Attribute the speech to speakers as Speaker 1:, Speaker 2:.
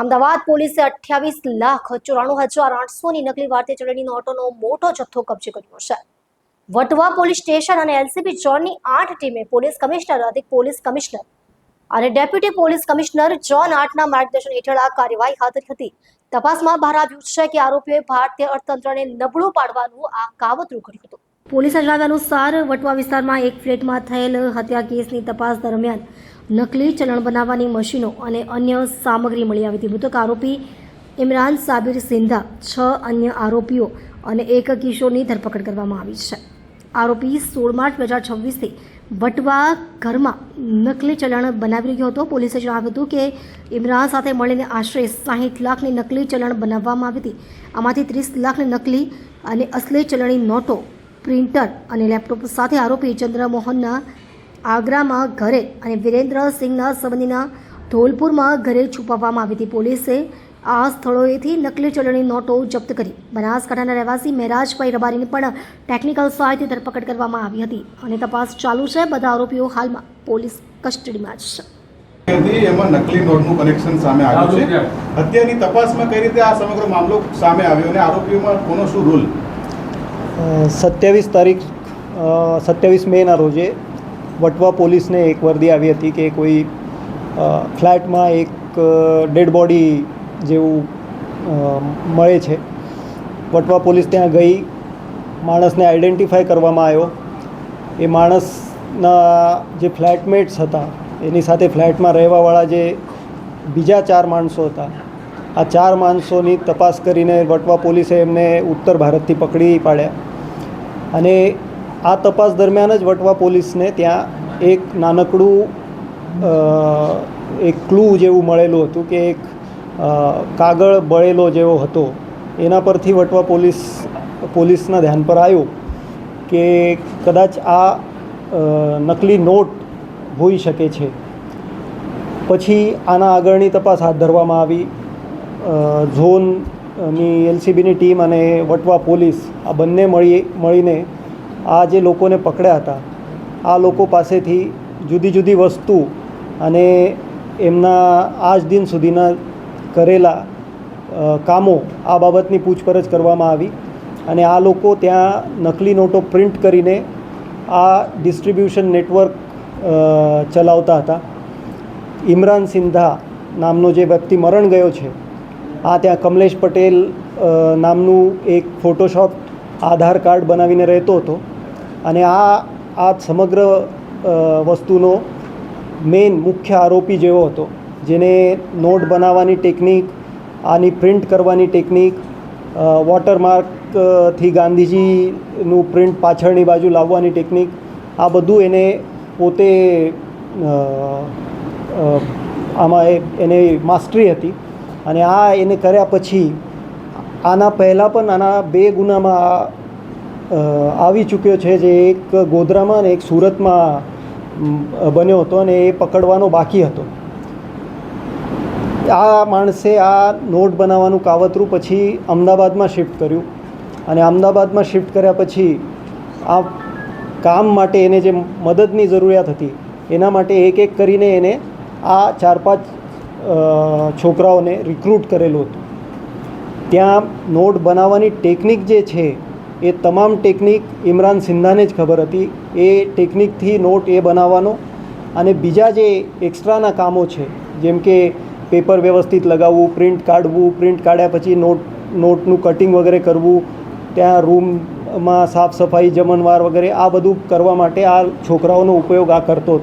Speaker 1: અમદાવાદ પોલીસે 28,94,800ની નકલી ભારતીય ચલણી નોટોનો મોટો જથ્થો કબજે કર્યો છે. વટવા પોલીસ સ્ટેશન અને એલસીબી ઝોનની 8 ટીમે પોલીસ કમિશનર, અધિક પોલીસ કમિશનર અને ડેપ્યુટી પોલીસ કમિશનર ઝોન 8ના માર્ગદર્શન હેઠળ આ કાર્યવાહી હાથ ધરી હતી. તપાસમાં બહાર આવ્યું છે કે આરોપીઓએ ભારતીય અર્થતંત્રને નબળું પાડવાનું આ કાવતરું કર્યું હતું. પોલીસના જણાવ્યા અનુસાર વટવા વિસ્તારમાં એક ફ્લેટમાં થયેલ હત્યા કેસની તપાસ દરમિયાન નકલી ચલણ બનાવવાની મશીનો અને અન્ય સામગ્રી મળી આવી હતી. મૃતક આરોપી ઇમરાન સાબિર સિંધા, 6 અન્ય આરોપીઓ અને એક કિશોરની ધરપકડ કરવામાં આવી છે. આરોપી 16 માર્ચ 2026થી વટવા ઘરમાં નકલી ચલણ બનાવી રહ્યો હતો. પોલીસે જણાવ્યું હતું કે ઇમરાન સાથે મળીને આશરે 60 લાખની નકલી ચલણ બનાવવામાં આવી હતી. આમાંથી 30 લાખની નકલી અને અસલી ચલણી નોટો, પ્રિન્ટર અને લેપટોપ સાથે આરોપી ચંદ્રમોહનના આગ્રામાં ઘરે અને વિરેન્દ્ર સિંહના સંબંધીના ધોલપુરમાં ઘરે છુપાવવામાં આવી હતી. પોલીસે આ સ્થળોએથી નકલી ચલણી નોટો જપ્ત કરી બનાસકાંઠાના રહેવાસી મહેરાજભાઈ રબારીની પણ ટેકનિકલ સહાયથી ધરપકડ કરવામાં આવી હતી અને તપાસ ચાલુ છે. બધા આરોપીઓ હાલમાં પોલીસ કસ્ટડીમાં છે.
Speaker 2: એમાં નકલી નોટનું કનેક્શન સામે આવ્યું છે. હત્યાની તપાસમાં કઈ રીતે આ સમગ્ર મામલો સામે આવ્યો અને આરોપીઓમાં કોનો શું રોલ?
Speaker 3: 27 મેના રોજે વટવા પોલીસને એક વર્દી આવી હતી કે કોઈ ફ્લેટમાં એક ડેડ બોડી જેવું મળે છે. વટવા પોલીસ ત્યાં ગઈ, માણસને આઈડેન્ટિફાય કરવામાં આવ્યો. એ માણસના જે ફ્લેટમેટ્સ હતા એની સાથે ફ્લેટમાં રહેવાવાળા જે બીજા 4 માણસો હતા, આ 4 માણસોની તપાસ કરીને વટવા પોલીસે એમને ઉત્તર ભારતથી પકડી પાડ્યા. અને આ તપાસ દરમિયાન જ વટવા પોલીસને ત્યાં એક નાનકડું એક ક્લુ જેવું મળેલું હતું કે એક કાગળ બળેલો જેવો હતો. એના પરથી વટવા પોલીસના ધ્યાન પર આવ્યું કે કદાચ આ નકલી નોટ હોઈ શકે છે. પછી આના આગળની તપાસ હાથ ધરવામાં આવી. ઝોનની એલસીબીની ટીમ અને વટવા પોલીસ આ બંને મળીને આ જે લોકોને પકડ્યા હતા, આ લોકો પાસેથી જુદી જુદી વસ્તુ અને એમના આજ દિન સુધીના કરેલા કામો આ બાબતની પૂછપરછ કરવામાં આવી. અને આ લોકો ત્યાં નકલી નોટો પ્રિન્ટ કરીને આ ડિસ્ટ્રીબ્યુશન નેટવર્ક ચલાવતા હતા. ઇમરાન સિંધા નામનો જે વ્યક્તિ મરણ ગયો છે, આ ત્યાં કમલેશ પટેલ નામનું એક ફોટોશોપ આધાર કાર્ડ બનાવીને રહેતો હતો. અને આ સમગ્ર વસ્તુનો મેઇન મુખ્ય આરોપી જેવો હતો, જેને નોટ બનાવવાની ટેકનિક, આની પ્રિન્ટ કરવાની ટેકનિક, વોટરમાર્કથી ગાંધીજીનું પ્રિન્ટ પાછળની બાજુ લાવવાની ટેકનિક, આ બધું એને પોતે આમાં એને માસ્ટરી હતી. અને આ એને કર્યા પછી આના પહેલાં પણ આના 2 ગુનામાં આવી ચૂક્યો છે, જે એક ગોધરામાં અને એક સુરતમાં બન્યો હતો અને એ પકડવાનો બાકી હતો. આ માણસે આ નોટ બનાવવાનું કાવતરું પછી અમદાવાદમાં શિફ્ટ કર્યું. અને અમદાવાદમાં શિફ્ટ કર્યા પછી આ કામ માટે એને જે મદદની જરૂરિયાત હતી એના માટે એક એક કરીને એને આ 4-5 છોકરાઓને રિક્રૂટ કરેલું હતું. ત્યાં નોટ બનાવવાની ટેકનિક જે છે એ તમામ ટેકનિક ઇમરાન સિંધાને જ ખબર હતી. એ ટેકનિકથી નોટ એ બનાવવાનો અને બીજા જે એક્સ્ટ્રાના કામો છે, જેમ કે પેપર વ્યવસ્થિત લગાવવું, પ્રિન્ટ કાઢવું, પ્રિન્ટ કાઢ્યા પછી નોટનું કટિંગ વગેરે કરવું, ત્યાં રૂમમાં સાફ સફાઈ, જમણવાર વગેરે આ બધું કરવા માટે આ છોકરાઓનો ઉપયોગ આ કરતો હતો.